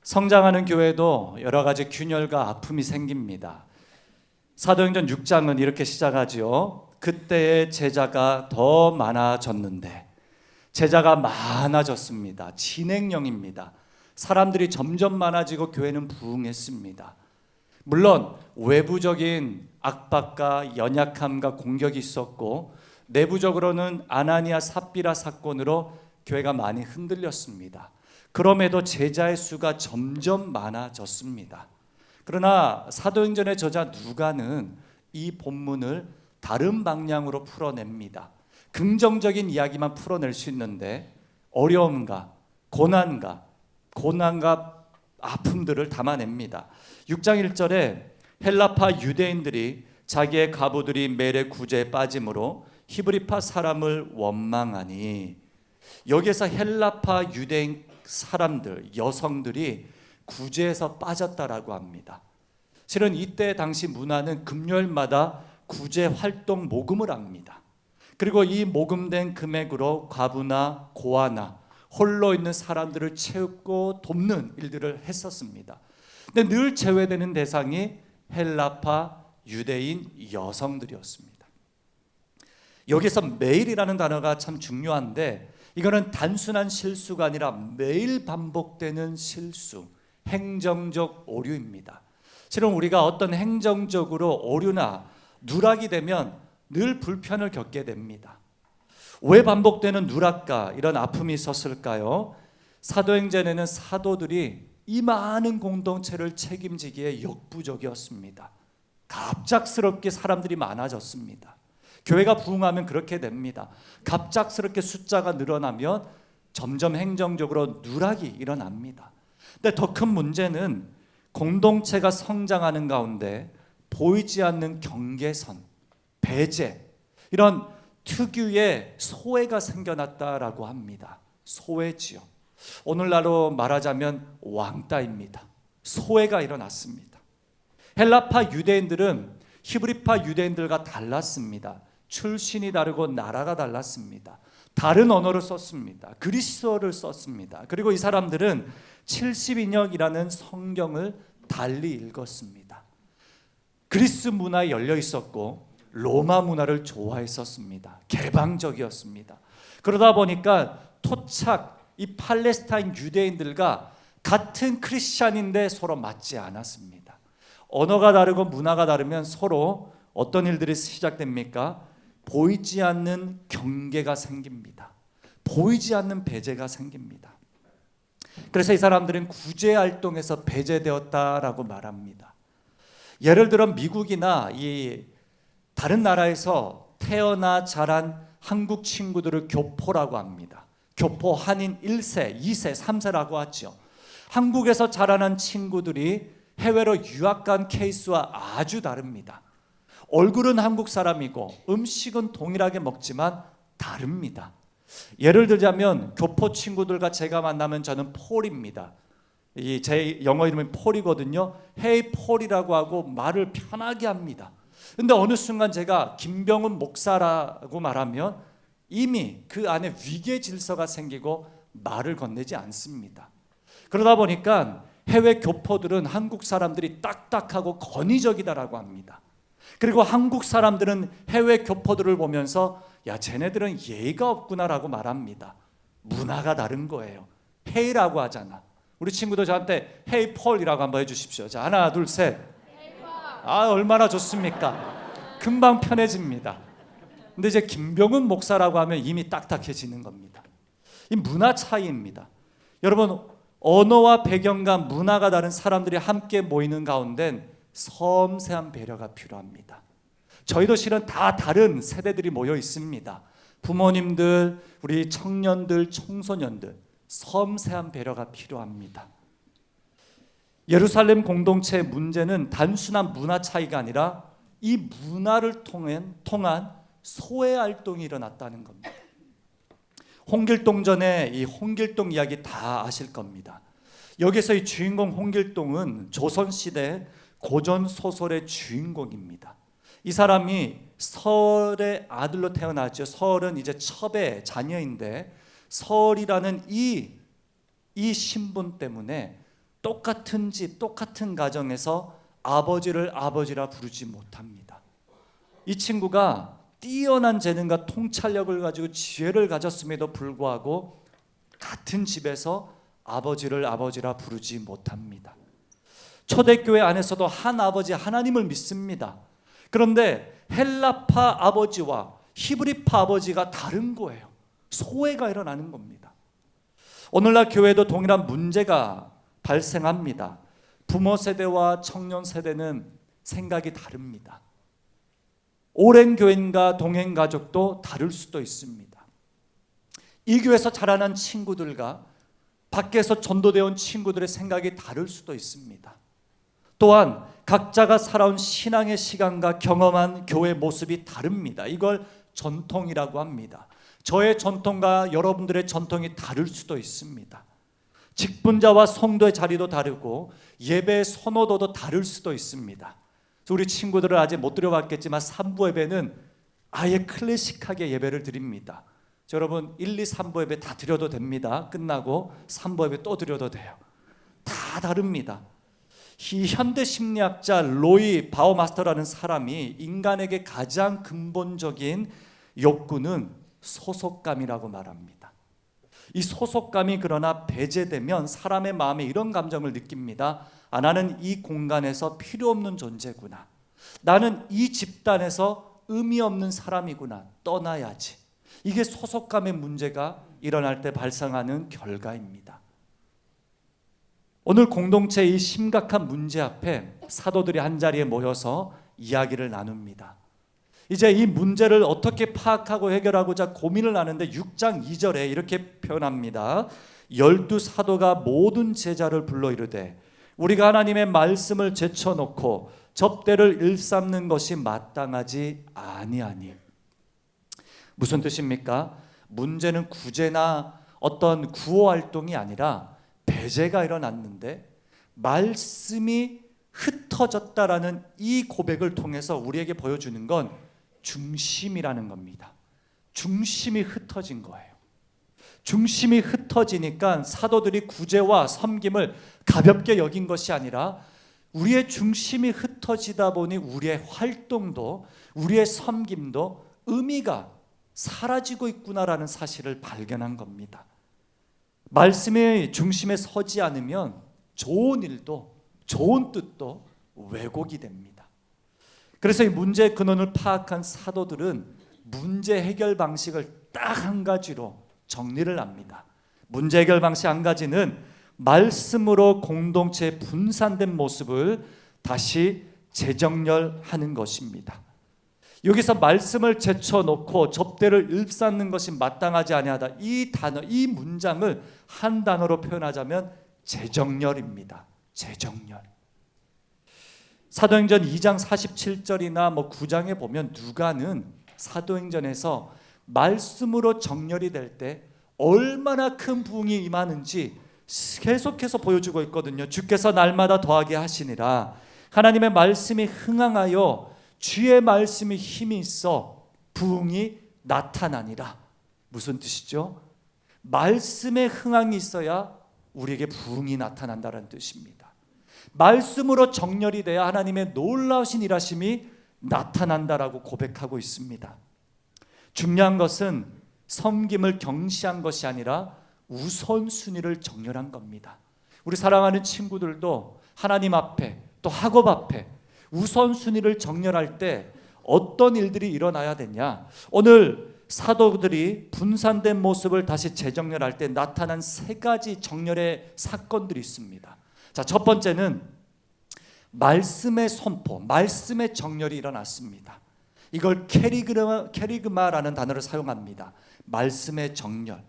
성장하는 교회도 여러 가지 균열과 아픔이 생깁니다. 사도행전 6장은 이렇게 시작하지요. 그때의 제자가 더 많아졌는데, 제자가 많아졌습니다. 진행형입니다. 사람들이 점점 많아지고 교회는 부흥했습니다. 물론 외부적인 압박과 연약함과 공격이 있었고, 내부적으로는 아나니아 삽비라 사건으로 교회가 많이 흔들렸습니다. 그럼에도 제자의 수가 점점 많아졌습니다. 그러나 사도행전의 저자 누가는 이 본문을 다른 방향으로 풀어냅니다. 긍정적인 이야기만 풀어낼 수 있는데 어려움과 고난과 아픔들을 담아냅니다. 6장 1절에 헬라파 유대인들이 자기의 가부들이 멜의 구제에 빠짐으로 히브리파 사람을 원망하니, 여기에서 헬라파 유대인 사람들, 여성들이 구제에서 빠졌다라고 합니다. 실은 이때 당시 문화는 금요일마다 구제 활동 모금을 합니다. 그리고 이 모금된 금액으로 과부나 고아나 홀로 있는 사람들을 채우고 돕는 일들을 했었습니다. 근데 늘 제외되는 대상이 헬라파 유대인 여성들이었습니다. 여기서 매일이라는 단어가 참 중요한데, 이거는 단순한 실수가 아니라 매일 반복되는 실수, 행정적 오류입니다. 실은 우리가 어떤 행정적으로 오류나 누락이 되면 늘 불편을 겪게 됩니다. 왜 반복되는 누락과 이런 아픔이 있었을까요? 사도행전에는 사도들이 이 많은 공동체를 책임지기에 역부족이었습니다. 갑작스럽게 사람들이 많아졌습니다. 교회가 부흥하면 그렇게 됩니다. 갑작스럽게 숫자가 늘어나면 점점 행정적으로 누락이 일어납니다. 근데 더 큰 문제는 공동체가 성장하는 가운데 보이지 않는 경계선, 배제, 이런 특유의 소외가 생겨났다라고 합니다. 소외지요. 오늘날로 말하자면 왕따입니다. 소외가 일어났습니다. 헬라파 유대인들은 히브리파 유대인들과 달랐습니다. 출신이 다르고 나라가 달랐습니다. 다른 언어를 썼습니다. 그리스어를 썼습니다. 그리고 이 사람들은 70인역이라는 성경을 달리 읽었습니다. 그리스 문화에 열려 있었고 로마 문화를 좋아했었습니다. 개방적이었습니다. 그러다 보니까 토착 이 팔레스타인 유대인들과 같은 크리스찬인데 서로 맞지 않았습니다. 언어가 다르고 문화가 다르면 서로 어떤 일들이 시작됩니까? 보이지 않는 경계가 생깁니다. 보이지 않는 배제가 생깁니다. 그래서 이 사람들은 구제 활동에서 배제되었다라고 말합니다. 예를 들어 미국이나 이 다른 나라에서 태어나 자란 한국 친구들을 교포라고 합니다. 교포 한인 1세, 2세, 3세라고 하죠. 한국에서 자라난 친구들이 해외로 유학 간 케이스와 아주 다릅니다. 얼굴은 한국 사람이고 음식은 동일하게 먹지만 다릅니다. 예를 들자면 교포 친구들과 제가 만나면 저는 폴입니다. 제 영어 이름이 폴이거든요. Hey 폴이라고 하고 말을 편하게 합니다. 근데 어느 순간 제가 김병훈 목사라고 말하면 이미 그 안에 위계 질서가 생기고 말을 건네지 않습니다. 그러다 보니까 해외 교포들은 한국 사람들이 딱딱하고 권위적이다라고 합니다. 그리고 한국 사람들은 해외 교포들을 보면서 야, 쟤네들은 예의가 없구나라고 말합니다. 문화가 다른 거예요. 헤이라고 하잖아. 우리 친구도 저한테 헤이 폴이라고 한번 해주십시오. 자, 하나 둘 셋. 아, 얼마나 좋습니까? 금방 편해집니다. 근데 이제 김병훈 목사라고 하면 이미 딱딱해지는 겁니다. 이 문화 차이입니다. 여러분, 언어와 배경과 문화가 다른 사람들이 함께 모이는 가운데 섬세한 배려가 필요합니다. 저희도 실은 다 다른 세대들이 모여 있습니다. 부모님들, 우리 청년들, 청소년들, 섬세한 배려가 필요합니다. 예루살렘 공동체의 문제는 단순한 문화 차이가 아니라 이 문화를 통한 소외 활동이 일어났다는 겁니다. 홍길동전에 이 홍길동 이야기 다 아실 겁니다. 여기서 이 주인공 홍길동은 조선시대 고전 소설의 주인공입니다. 이 사람이 서울의 아들로 태어났죠. 서울은 이제 첩의 자녀인데 서울이라는 이 신분 때문에 똑같은 집, 똑같은 가정에서 아버지를 아버지라 부르지 못합니다. 이 친구가 뛰어난 재능과 통찰력을 가지고 지혜를 가졌음에도 불구하고 같은 집에서 아버지를 아버지라 부르지 못합니다. 초대교회 안에서도 한 아버지 하나님을 믿습니다. 그런데 헬라파 아버지와 히브리파 아버지가 다른 거예요. 소외가 일어나는 겁니다. 오늘날 교회도 동일한 문제가 발생합니다. 부모 세대와 청년 세대는 생각이 다릅니다. 오랜 교인과 동행 가족도 다를 수도 있습니다. 이 교회에서 자라난 친구들과 밖에서 전도되어 온 친구들의 생각이 다를 수도 있습니다. 또한 각자가 살아온 신앙의 시간과 경험한 교회 모습이 다릅니다. 이걸 전통이라고 합니다. 저의 전통과 여러분들의 전통이 다를 수도 있습니다. 직분자와 성도의 자리도 다르고 예배의 선호도도 다를 수도 있습니다. 우리 친구들을 아직 못 드려봤겠지만 3부 예배는 아예 클래식하게 예배를 드립니다. 여러분 1, 2, 3부 예배 다 드려도 됩니다. 끝나고 3부 예배 또 드려도 돼요. 다 다릅니다. 이 현대 심리학자 로이 바우마스터라는 사람이 인간에게 가장 근본적인 욕구는 소속감이라고 말합니다. 이 소속감이 그러나 배제되면 사람의 마음에 이런 감정을 느낍니다. 나는 이 공간에서 필요 없는 존재구나. 나는 이 집단에서 의미 없는 사람이구나. 떠나야지. 이게 소속감의 문제가 일어날 때 발생하는 결과입니다. 오늘 공동체의 이 심각한 문제 앞에 사도들이 한자리에 모여서 이야기를 나눕니다. 이제 이 문제를 어떻게 파악하고 해결하고자 고민을 하는데 6장 2절에 이렇게 표현합니다. 12사도가 모든 제자를 불러 이르되 우리가 하나님의 말씀을 제쳐놓고 접대를 일삼는 것이 마땅하지 아니하니. 무슨 뜻입니까? 문제는 구제나 어떤 구호 활동이 아니라 배제가 일어났는데 말씀이 흩어졌다라는 이 고백을 통해서 우리에게 보여주는 건 중심이라는 겁니다. 중심이 흩어진 거예요. 중심이 흩어지니까 사도들이 구제와 섬김을 가볍게 여긴 것이 아니라 우리의 중심이 흩어지다 보니 우리의 활동도 우리의 섬김도 의미가 사라지고 있구나라는 사실을 발견한 겁니다. 말씀의 중심에 서지 않으면 좋은 일도 좋은 뜻도 왜곡이 됩니다. 그래서 이 문제의 근원을 파악한 사도들은 문제 해결 방식을 딱 한 가지로 정리를 합니다. 문제 해결 방식 한 가지는 말씀으로 공동체의 분산된 모습을 다시 재정렬하는 것입니다. 여기서 말씀을 제쳐놓고 접대를 일삼는 것이 마땅하지 아니하다. 이 단어, 이 문장을 한 단어로 표현하자면 재정렬입니다. 재정렬. 사도행전 2장 47절이나 9장에 보면 누가는 사도행전에서 말씀으로 정렬이 될 때 얼마나 큰 부흥이 임하는지 계속해서 보여주고 있거든요. 주께서 날마다 더하게 하시니라. 하나님의 말씀이 흥황하여 주의 말씀이 힘이 있어 부흥이 나타나니라. 무슨 뜻이죠? 말씀에 흥황이 있어야 우리에게 부흥이 나타난다는 뜻입니다. 말씀으로 정렬이 돼야 하나님의 놀라우신 일하심이 나타난다라고 고백하고 있습니다. 중요한 것은 섬김을 경시한 것이 아니라 우선순위를 정렬한 겁니다. 우리 사랑하는 친구들도 하나님 앞에 또 학업 앞에 우선순위를 정렬할 때 어떤 일들이 일어나야 되냐? 오늘 사도들이 분산된 모습을 다시 재정렬할 때 나타난 세 가지 정렬의 사건들이 있습니다. 자, 첫 번째는 말씀의 선포, 말씀의 정렬이 일어났습니다. 이걸 캐리그마라는 단어를 사용합니다. 말씀의 정렬.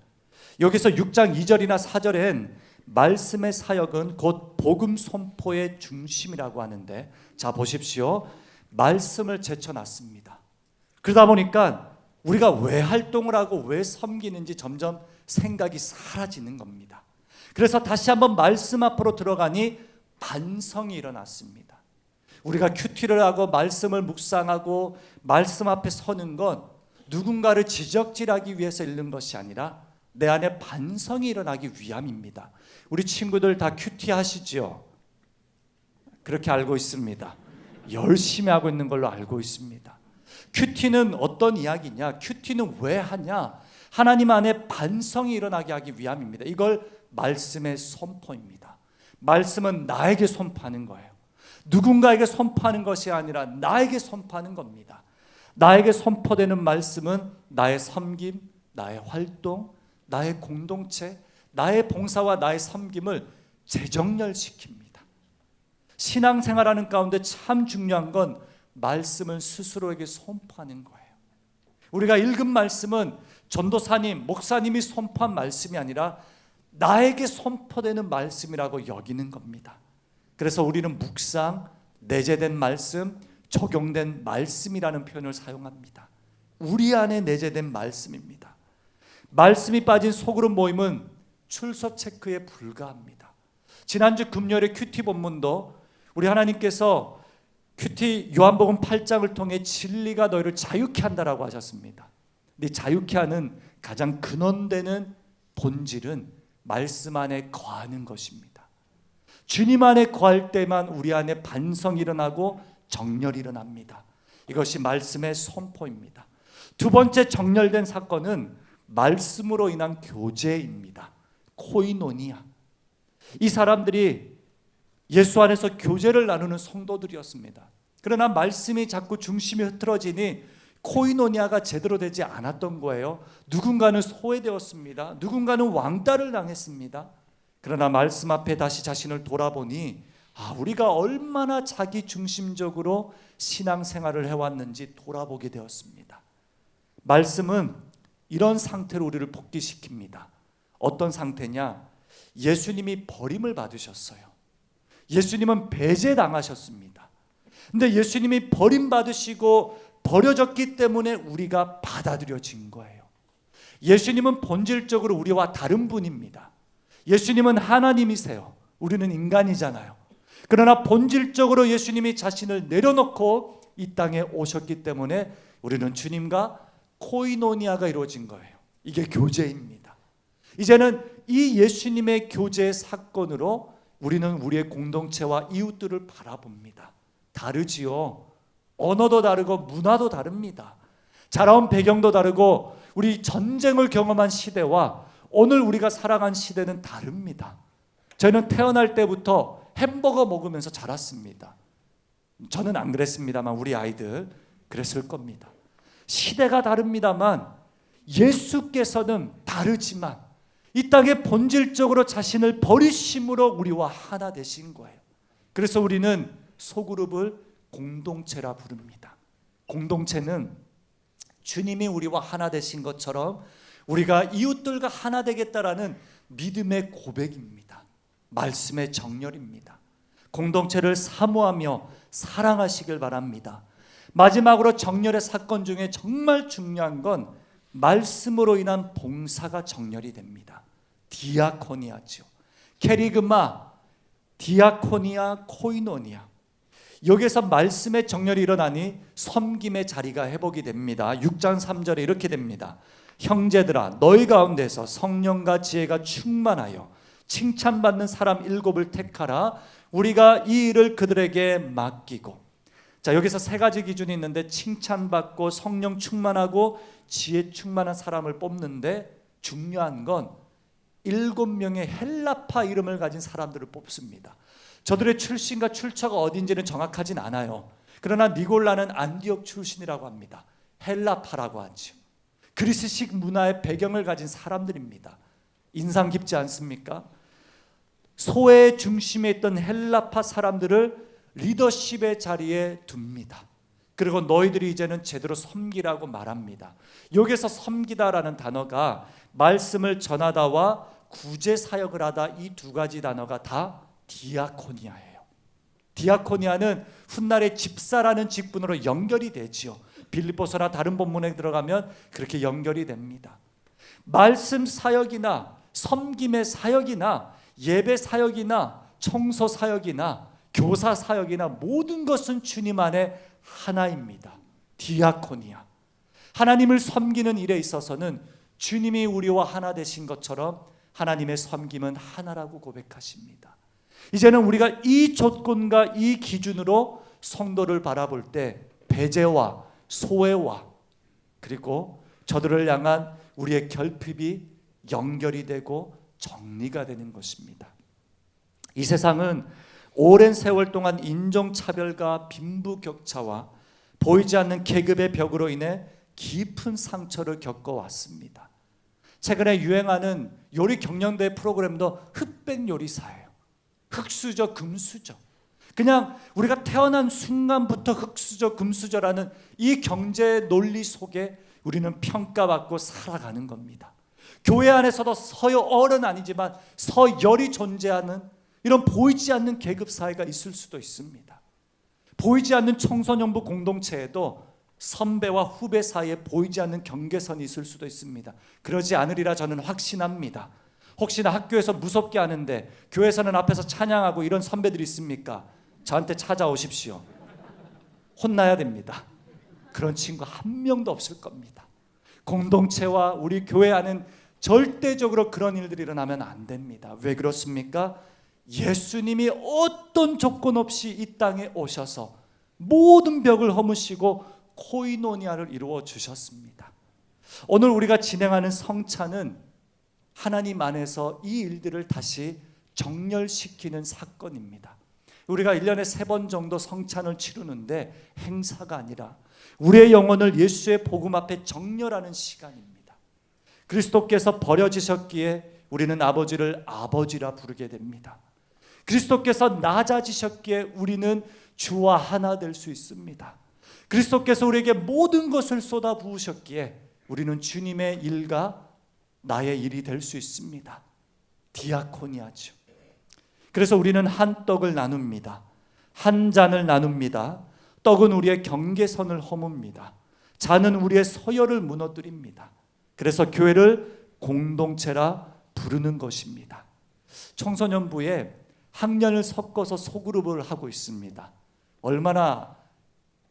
여기서 6장 2절이나 4절엔 말씀의 사역은 곧 복음 선포의 중심이라고 하는데, 자 보십시오. 말씀을 제쳐놨습니다. 그러다 보니까 우리가 왜 활동을 하고 왜 섬기는지 점점 생각이 사라지는 겁니다. 그래서 다시 한번 말씀 앞으로 들어가니 반성이 일어났습니다. 우리가 큐티를 하고 말씀을 묵상하고 말씀 앞에 서는 건 누군가를 지적질하기 위해서 읽는 것이 아니라 내 안에 반성이 일어나기 위함입니다. 우리 친구들 다 큐티 하시죠? 그렇게 알고 있습니다. 열심히 하고 있는 걸로 알고 있습니다. 큐티는 어떤 이야기냐? 큐티는 왜 하냐? 하나님 안에 반성이 일어나게 하기 위함입니다. 이걸 말씀의 선포입니다. 말씀은 나에게 선포하는 거예요. 누군가에게 선포하는 것이 아니라 나에게 선포하는 겁니다. 나에게 선포되는 말씀은 나의 섬김, 나의 활동, 나의 공동체, 나의 봉사와 나의 섬김을 재정렬시킵니다. 신앙생활하는 가운데 참 중요한 건 말씀을 스스로에게 선포하는 거예요. 우리가 읽은 말씀은 전도사님, 목사님이 선포한 말씀이 아니라 나에게 선포되는 말씀이라고 여기는 겁니다. 그래서 우리는 묵상, 내재된 말씀, 적용된 말씀이라는 표현을 사용합니다. 우리 안에 내재된 말씀입니다. 말씀이 빠진 소그룹 모임은 출석 체크에 불과합니다. 지난주 금요일에 큐티 본문도 우리 하나님께서 큐티 요한복음 8장을 통해 진리가 너희를 자유케 한다라고 하셨습니다. 근데 자유케 하는 가장 근원되는 본질은 말씀 안에 거하는 것입니다. 주님 안에 거할 때만 우리 안에 반성이 일어나고 정렬이 일어납니다. 이것이 말씀의 선포입니다. 두 번째 정렬된 사건은 말씀으로 인한 교제입니다. 코이노니아. 이 사람들이 예수 안에서 교제를 나누는 성도들이었습니다. 그러나 말씀이 자꾸 중심이 흐트러지니 코이노니아가 제대로 되지 않았던 거예요. 누군가는 소외되었습니다. 누군가는 왕따를 당했습니다. 그러나 말씀 앞에 다시 자신을 돌아보니 우리가 얼마나 자기 중심적으로 신앙생활을 해왔는지 돌아보게 되었습니다. 말씀은 이런 상태로 우리를 복귀시킵니다. 어떤 상태냐? 예수님이 버림을 받으셨어요. 예수님은 배제당하셨습니다. 근데 예수님이 버림받으시고 버려졌기 때문에 우리가 받아들여진 거예요. 예수님은 본질적으로 우리와 다른 분입니다. 예수님은 하나님이세요. 우리는 인간이잖아요. 그러나 본질적으로 예수님이 자신을 내려놓고 이 땅에 오셨기 때문에 우리는 주님과 코이노니아가 이루어진 거예요. 이게 교제입니다. 이제는 이 예수님의 교제의 사건으로 우리는 우리의 공동체와 이웃들을 바라봅니다. 다르지요. 언어도 다르고 문화도 다릅니다. 자라온 배경도 다르고 우리 전쟁을 경험한 시대와 오늘 우리가 살아간 시대는 다릅니다. 저는 태어날 때부터 햄버거 먹으면서 자랐습니다. 저는 안 그랬습니다만 우리 아이들 그랬을 겁니다. 시대가 다릅니다만 예수께서는 다르지만 이 땅에 본질적으로 자신을 버리심으로 우리와 하나 되신 거예요. 그래서 우리는 소그룹을 공동체라 부릅니다. 공동체는 주님이 우리와 하나 되신 것처럼 우리가 이웃들과 하나 되겠다라는 믿음의 고백입니다. 말씀의 정렬입니다. 공동체를 사모하며 사랑하시길 바랍니다. 마지막으로 정렬의 사건 중에 정말 중요한 건 말씀으로 인한 봉사가 정렬이 됩니다. 디아코니아죠. 케리그마, 디아코니아, 코이노니아. 여기서 말씀의 정렬이 일어나니 섬김의 자리가 회복이 됩니다. 6장 3절에 이렇게 됩니다. 형제들아 너희 가운데서 성령과 지혜가 충만하여 칭찬받는 사람 7을 택하라. 우리가 이 일을 그들에게 맡기고. 자, 여기서 세 가지 기준이 있는데 칭찬받고 성령 충만하고 지혜 충만한 사람을 뽑는데 중요한 건 7명의 헬라파 이름을 가진 사람들을 뽑습니다. 저들의 출신과 출처가 어딘지는 정확하진 않아요. 그러나 니골라는 안디옥 출신이라고 합니다. 헬라파라고 하죠. 그리스식 문화의 배경을 가진 사람들입니다. 인상 깊지 않습니까? 소외의 중심에 있던 헬라파 사람들을 리더십의 자리에 둡니다. 그리고 너희들이 이제는 제대로 섬기라고 말합니다. 여기서 섬기다라는 단어가 말씀을 전하다와 구제 사역을 하다 이 두 가지 단어가 다 디아코니아예요. 디아코니아는 훗날의 집사라는 직분으로 연결이 되지요. 빌립보서나 다른 본문에 들어가면 그렇게 연결이 됩니다. 말씀 사역이나 섬김의 사역이나 예배 사역이나 청소 사역이나 교사 사역이나 모든 것은 주님 안에 하나입니다. 디아코니아. 하나님을 섬기는 일에 있어서는 주님이 우리와 하나 되신 것처럼 하나님의 섬김은 하나라고 고백하십니다. 이제는 우리가 이 조건과 이 기준으로 성도를 바라볼 때 배제와 소외와 그리고 저들을 향한 우리의 결핍이 연결이 되고 정리가 되는 것입니다. 이 세상은 오랜 세월 동안 인종차별과 빈부격차와 보이지 않는 계급의 벽으로 인해 깊은 상처를 겪어왔습니다. 최근에 유행하는 요리 경연대 프로그램도 흑백 요리사예요. 흑수저, 금수저. 그냥 우리가 태어난 순간부터 흑수저, 금수저라는 이 경제 논리 속에 우리는 평가받고 살아가는 겁니다. 교회 안에서도 서열은 아니지만 서열이 존재하는 이런 보이지 않는 계급 사회가 있을 수도 있습니다. 보이지 않는 청소년부 공동체에도 선배와 후배 사이에 보이지 않는 경계선이 있을 수도 있습니다. 그러지 않으리라 저는 확신합니다. 혹시나 학교에서 무섭게 하는데 교회에서는 앞에서 찬양하고 이런 선배들이 있습니까? 저한테 찾아오십시오. 혼나야 됩니다. 그런 친구 한 명도 없을 겁니다. 공동체와 우리 교회 안은 절대적으로 그런 일들이 일어나면 안 됩니다. 왜 그렇습니까? 예수님이 어떤 조건 없이 이 땅에 오셔서 모든 벽을 허무시고 코이노니아를 이루어 주셨습니다. 오늘 우리가 진행하는 성찬은 하나님 안에서 이 일들을 다시 정렬시키는 사건입니다. 우리가 1년에 3번 정도 성찬을 치르는데 행사가 아니라 우리의 영혼을 예수의 복음 앞에 정렬하는 시간입니다. 그리스도께서 버려지셨기에 우리는 아버지를 아버지라 부르게 됩니다. 그리스도께서 낮아지셨기에 우리는 주와 하나 될 수 있습니다. 그리스도께서 우리에게 모든 것을 쏟아 부으셨기에 우리는 주님의 일과 나의 일이 될 수 있습니다. 디아코니아죠. 그래서 우리는 한 떡을 나눕니다. 한 잔을 나눕니다. 떡은 우리의 경계선을 허뭅니다. 잔은 우리의 서열을 무너뜨립니다. 그래서 교회를 공동체라 부르는 것입니다. 청소년부에 학년을 섞어서 소그룹을 하고 있습니다. 얼마나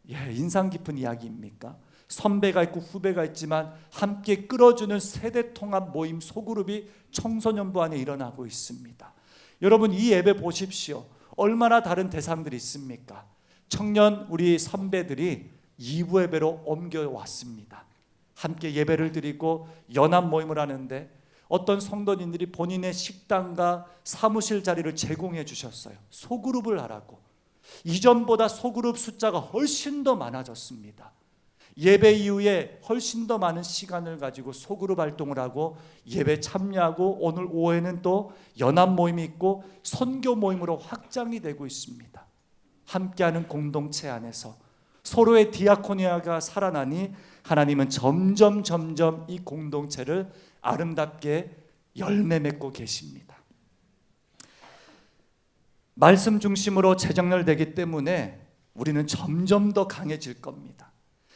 인상 깊은 이야기입니까? 선배가 있고 후배가 있지만 함께 끌어주는 세대 통합 모임 소그룹이 청소년부 안에 일어나고 있습니다. 여러분 이 예배 보십시오. 얼마나 다른 대상들이 있습니까? 청년 우리 선배들이 2부 예배로 옮겨왔습니다. 함께 예배를 드리고 연합 모임을 하는데 어떤 성도님들이 본인의 식당과 사무실 자리를 제공해 주셨어요. 소그룹을 하라고. 이전보다 소그룹 숫자가 훨씬 더 많아졌습니다. 예배 이후에 훨씬 더 많은 시간을 가지고 소그룹 활동을 하고 예배 참여하고 오늘 오후에는 또 연합 모임이 있고 선교 모임으로 확장이 되고 있습니다. 함께하는 공동체 안에서 서로의 디아코니아가 살아나니 하나님은 점점 이 공동체를 아름답게 열매 맺고 계십니다. 말씀 중심으로 재정렬되기 때문에 우리는 점점 더 강해질 겁니다.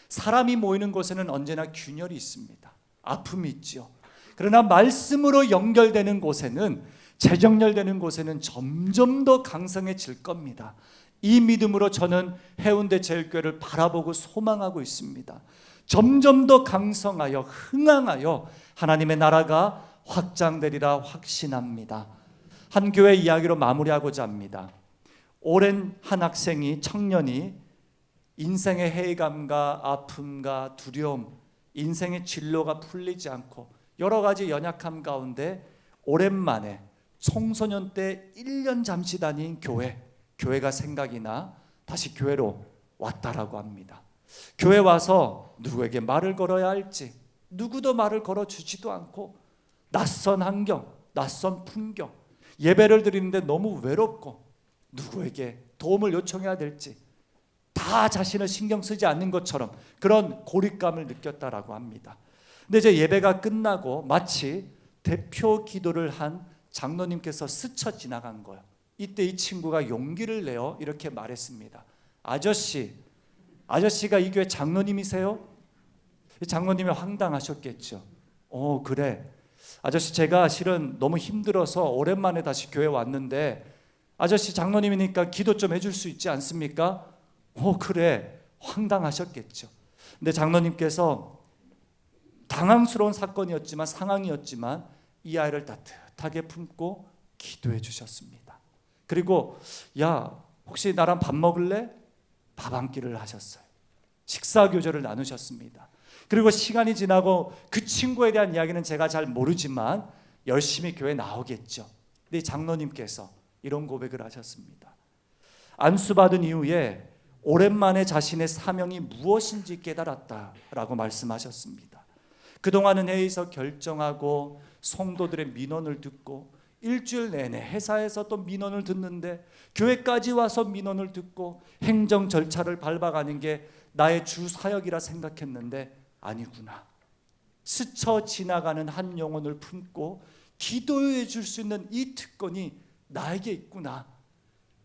사람이 모이는 곳에는 언제나 균열이 있습니다. 아픔이 있죠. 그러나 말씀으로 연결되는 곳에는 재정렬되는 곳에는 점점 더 강성해질 겁니다. 이 믿음으로 저는 해운대 제일교회를 바라보고 소망하고 있습니다. 점점 더 강성하여 흥황하여 하나님의 나라가 확장되리라 확신합니다. 한 교회 이야기로 마무리하고자 합니다. 오랜 한 학생이 청년이 인생의 해감과 아픔과 두려움, 인생의 진로가 풀리지 않고 여러 가지 연약함 가운데 오랜만에 청소년 때 1년 잠시 다닌 교회가 생각이 나 다시 교회로 왔다라고 합니다. 교회 와서 누구에게 말을 걸어야 할지 누구도 말을 걸어주지도 않고 낯선 환경, 낯선 풍경, 예배를 드리는데 너무 외롭고 누구에게 도움을 요청해야 될지 다 자신을 신경 쓰지 않는 것처럼 그런 고립감을 느꼈다라고 합니다. 근데 이제 예배가 끝나고 마치 대표 기도를 한 장로님께서 스쳐 지나간 거예요. 이때 이 친구가 용기를 내어 이렇게 말했습니다. 아저씨가 이 교회 장로님이세요? 장로님이 황당하셨겠죠. 그래. 아저씨 제가 실은 너무 힘들어서 오랜만에 다시 교회 왔는데 아저씨 장로님이니까 기도 좀 해줄 수 있지 않습니까? 그래. 황당하셨겠죠. 근데 장로님께서 당황스러운 사건이었지만 상황이었지만 이 아이를 따뜻하게 품고 기도해 주셨습니다. 그리고 야 혹시 나랑 밥 먹을래? 밥 한 끼를 하셨어요. 식사 교제를 나누셨습니다. 그리고 시간이 지나고 그 친구에 대한 이야기는 제가 잘 모르지만 열심히 교회 나오겠죠. 근데 장로님께서 이런 고백을 하셨습니다. 안수받은 이후에 오랜만에 자신의 사명이 무엇인지 깨달았다라고 말씀하셨습니다. 그동안은 회의에서 결정하고 성도들의 민원을 듣고 일주일 내내 회사에서 또 민원을 듣는데 교회까지 와서 민원을 듣고 행정 절차를 밟아가는 게 나의 주 사역이라 생각했는데 아니구나. 스쳐 지나가는 한 영혼을 품고 기도해 줄 수 있는 이 특권이 나에게 있구나.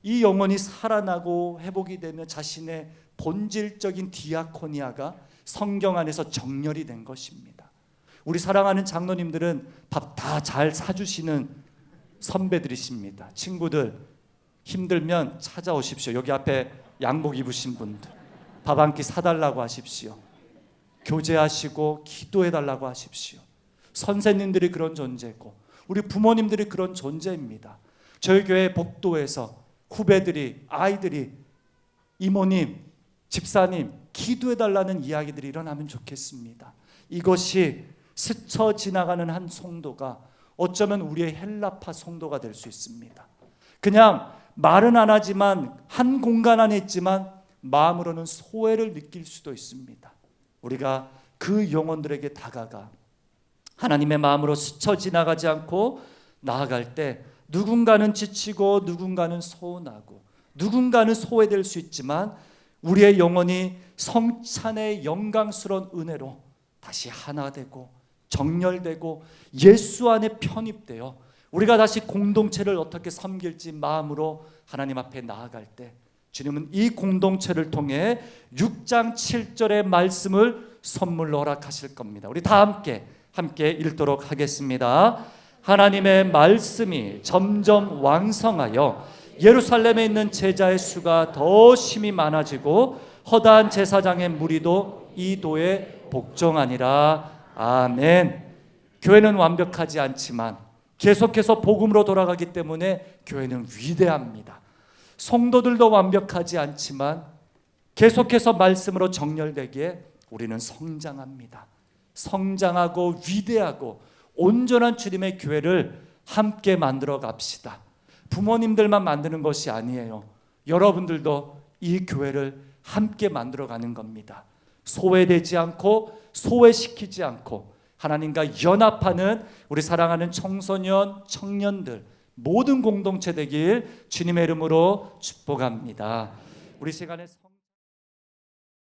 이 영혼이 살아나고 회복이 되면 자신의 본질적인 디아코니아가 성경 안에서 정렬이 된 것입니다. 우리 사랑하는 장로님들은 밥 다 잘 사주시는 선배들이십니다. 친구들 힘들면 찾아오십시오. 여기 앞에 양복 입으신 분들 밥 한 끼 사달라고 하십시오. 교제하시고 기도해달라고 하십시오. 선생님들이 그런 존재고 우리 부모님들이 그런 존재입니다. 저희 교회 복도에서 후배들이 아이들이 이모님 집사님 기도해달라는 이야기들이 일어나면 좋겠습니다. 이것이 스쳐 지나가는 한 성도가 어쩌면 우리의 헬라파 성도가 될 수 있습니다. 그냥 말은 안 하지만 한 공간 안에 있지만 마음으로는 소외를 느낄 수도 있습니다. 우리가 그 영혼들에게 다가가 하나님의 마음으로 스쳐 지나가지 않고 나아갈 때 누군가는 지치고 누군가는 서운하고 누군가는 소외될 수 있지만 우리의 영혼이 성찬의 영광스러운 은혜로 다시 하나 되고 정렬되고 예수 안에 편입되어 우리가 다시 공동체를 어떻게 섬길지 마음으로 하나님 앞에 나아갈 때 주님은 이 공동체를 통해 6장 7절의 말씀을 선물로 허락하실 겁니다. 우리 다 함께 읽도록 하겠습니다. 하나님의 말씀이 점점 왕성하여 예루살렘에 있는 제자의 수가 더 심히 많아지고 허다한 제사장의 무리도 이 도에 복종하니라. 아멘. 교회는 완벽하지 않지만 계속해서 복음으로 돌아가기 때문에 교회는 위대합니다. 성도들도 완벽하지 않지만 계속해서 말씀으로 정렬되기에 우리는 성장합니다. 성장하고 위대하고 온전한 주님의 교회를 함께 만들어 갑시다. 부모님들만 만드는 것이 아니에요. 여러분들도 이 교회를 함께 만들어 가는 겁니다. 소외되지 않고 소외시키지 않고 하나님과 연합하는 우리 사랑하는 청소년, 청년들 모든 공동체 되길 주님의 이름으로 축복합니다. 우리 시간에